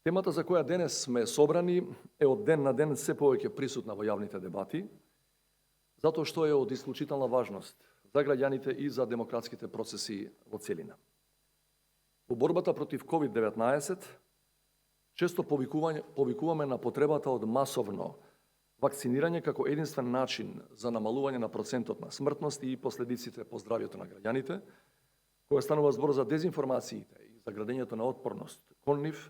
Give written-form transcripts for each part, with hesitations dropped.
Темата за која денес сме собрани е од ден на ден се повеќе присутна во јавните дебати, затоа што е од исклучителна важност за граѓаните и за демократските процеси во целина. Во борбата против COVID-19 често повикуваме на потребата од масовно вакцинирање како единствен начин за намалување на процентот на смртност и последиците по здравјето на граѓаните, кога станува збор за дезинформациите и за градењето на отпорност кон нив.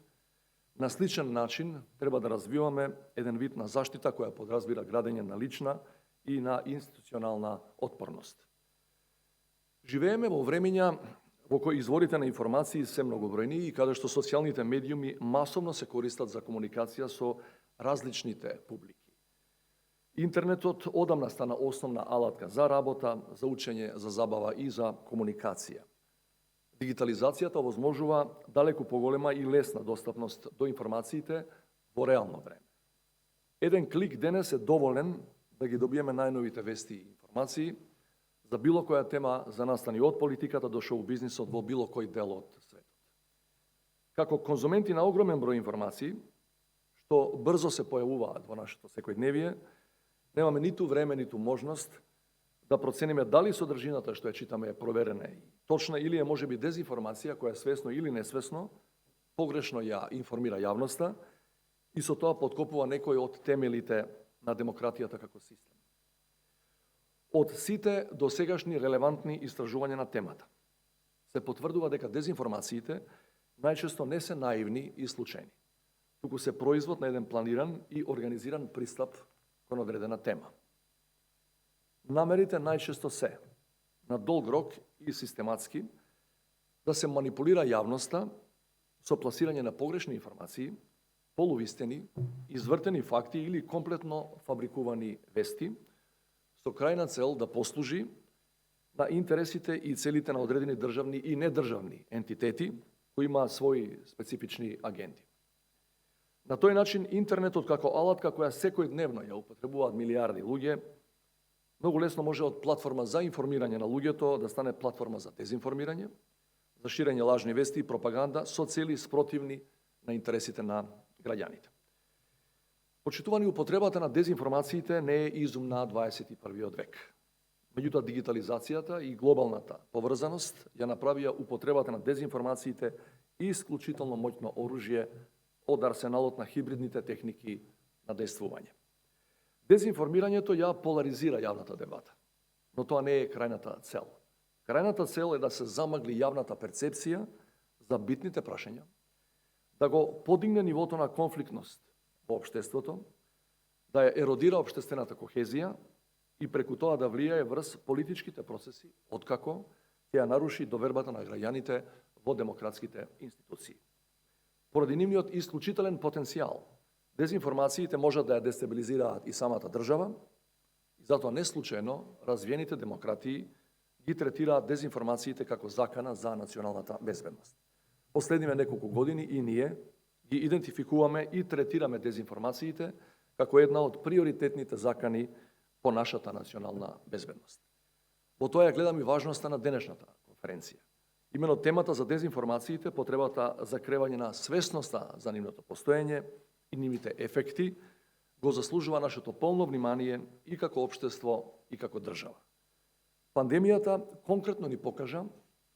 На сличен начин треба да развиваме еден вид на заштита која подразбира градење на лична и на институционална отпорност. Живееме во времења во кои изворите на информации се многобројни и каде што социјалните медиуми масовно се користат за комуникација со различните публики. Интернетот одамна стана основна алатка за работа, за учење, за забава и за комуникација. Дигитализацијата овозможува далеку поголема и лесна достапност до информациите во реално време. Еден клик денес е доволен да ги добиеме најновите вести и информации за било која тема за настани од политиката до шоу-бизнисот во било кој дел од светот. Како конзументи на огромен број информации, што брзо се појавуваат во нашето секојдневие, немаме ниту време, ниту можност да процениме дали содржината што ја читаме е проверена и точна или е можеби дезинформација која свесно или несвесно погрешно ја информира јавноста и со тоа поткопува некои од темелите на демократијата како систем. Од сите досегашни релевантни истражувања на темата се потврдува дека дезинформациите најчесто не се наивни и случајни, туку се производ на еден планиран и организиран пристап кон одредена тема. Намерите најчесто се на долг рок и систематски да се манипулира јавноста со пласирање на погрешни информации, полувистини, извртени факти или комплетно фабрикувани вести, со крајна цел да послужи на интересите и целите на одредени државни и недржавни ентитети кои имаат своји специфични агенти. На тој начин интернетот како алатка која секојдневно ја употребуваат милиарди луѓе, многу лесно може од платформа за информирање на луѓето да стане платформа за дезинформирање, за ширење лажни вести и пропаганда со цели спротивни на интересите на граѓаните. Почитувани, употребата на дезинформациите не е изум на 21. век. Меѓутоа, дигитализацијата и глобалната поврзаност ја направија употребата на дезинформациите исклучително моќно оружје од арсеналот на хибридните техники на действување. Дезинформирањето ја поларизира јавната дебата, но тоа не е крајната цел. Крајната цел е да се замагли јавната перцепција за битните прашања, да го подигне нивото на конфликтност во општеството, да ја еродира општествената кохезија и преку тоа да влијае врз политичките процеси, откако ќе ја наруши довербата на граѓаните во демократските институции. Поради нивниот исклучителен потенцијал, дезинформациите можат да ја дестабилизираат и самата држава, и затоа не случајно развиените демократии ги третираат дезинформациите како закана за националната безбедност. Последниве неколку години и ние ги идентификуваме и третираме дезинформациите како една од приоритетните закани по нашата национална безбедност. Во тоа ја гледам и важноста на денешната конференција. Имено темата за дезинформациите, потребата за кревање на свесноста за нивното постоење и нивните ефекти го заслужува нашето полно внимание и како општество и како држава. Пандемијата конкретно ни покажа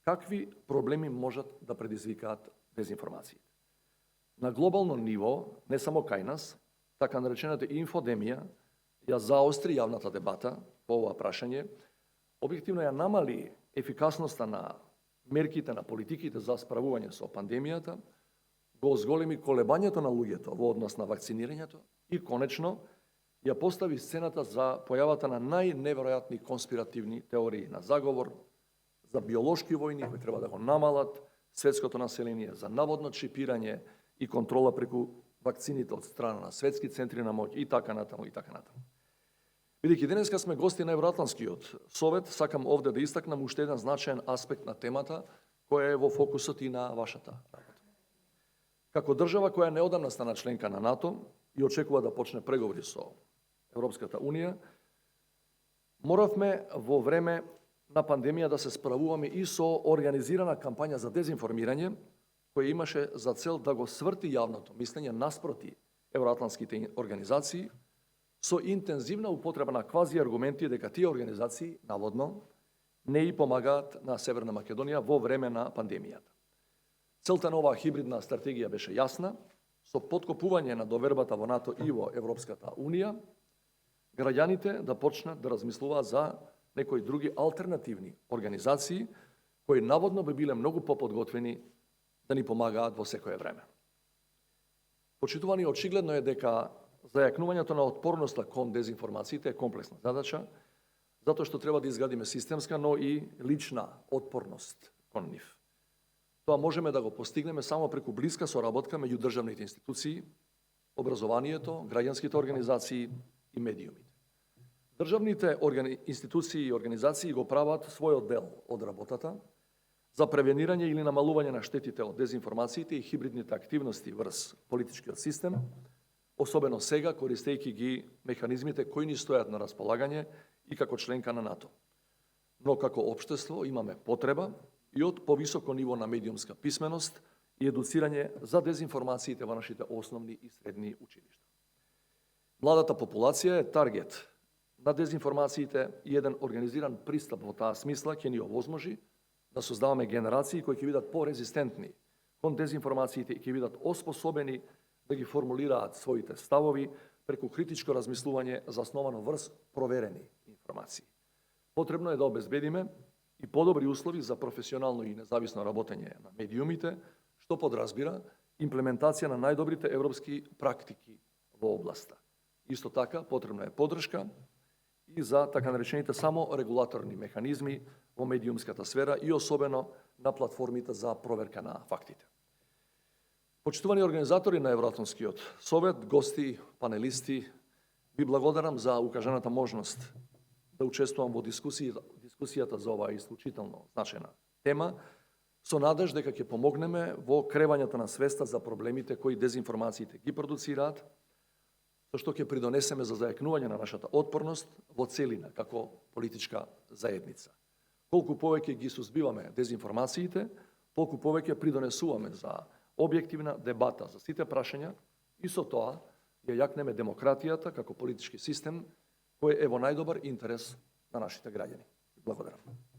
какви проблеми можат да предизвикаат дезинформациите. На глобално ниво, не само кај нас, така наречената инфодемија ја заостри јавната дебата по ова прашање, објективно ја намали ефикасноста на мерките на политиките за справување со пандемијата, го зголеми колебањето на луѓето во однос на вакцинирањето и конечно ја постави сцената за појавата на најневеројатни конспиративни теории на заговор, за биолошки војни кои треба да го намалат светското население, за наводно чипирање и контрола преку вакцините од страна на светски центри на моќ и така натаму и така натаму. Бидејќи денеска сме гости на Евроатлантскиот совет, сакам овде да истакнам уште еден значаен аспект на темата која е во фокусот и на вашата работа. Како држава која неодамна стана членка на НАТО и очекува да почне преговори со Европската Унија, моравме во време на пандемија да се справуваме и со организирана кампања за дезинформирање, koje имаше за цел да го сврти јавното мислење наспроти евроатлантските организации со интензивна употреба на квази аргументи дека тие организации наводно не и помагаат на Северна Македонија во време на пандемијата. Целта на оваа хибридна стратегија беше јасна, со поткопување на довербата во НАТО и во Европската Унија, граѓаните да почнат да размислуваат за некои други алтернативни организации кои наводно би биле многу поподготвени да ни помагаат во секое време. Почитувани, очигледно е дека зајакнувањето на отпорноста кон дезинформациите е комплексна задача, затоа што треба да изградиме системска, но и лична отпорност кон нив. Тоа можеме да го постигнеме само преку блиска соработка меѓу државните институции, образованието, граѓанските организации и медиумите. Државните институции и организации го прават својот дел од работата за превенирање или намалување на штетите од дезинформациите и хибридните активности врз политичкиот систем, особено сега користејќи ги механизмите кои ни стојат на располагање и како членка на НАТО. Но како општество имаме потреба и од повисоко ниво на медиумска писменост и едуцирање за дезинформациите во нашите основни и средни училишта. Младата популација е таргет на дезинформациите и еден организиран пристап во таа смисла ќе ни овозможи да создаваме генерации кои ќе бидат порезистентни кон дезинформациите и ќе бидат оспособени да ги формулираат своите ставови преку критичко размислување засновано врз проверени информации. Потребно е да обезбедиме и подобри услови за професионално и независно работење на медиумите, што подразбира имплементација на најдобрите европски практики во областа. Исто така, потребна е поддршка и за така наречените само регулаторни механизми во медиумската сфера и особено на платформите за проверка на фактите. Почитувани организатори на Евроатлантскиот совет, гости, панелисти, ви благодарам за укажаната можност да учествувам во дискусијата за оваа исклучително значајна тема, со надеж дека ќе помогнеме во кревањето на свеста за проблемите кои дезинформациите ги продуцираат, со што ќе придонесеме за зајакнување на нашата отпорност во целина како политичка заедница. Колку повеќе ги сузбиваме дезинформациите, толку повеќе придонесуваме за објективна дебата за сите прашања и со тоа ја јакнеме демократијата како политички систем кој е во најдобар интерес на нашите граѓани. Благодарам.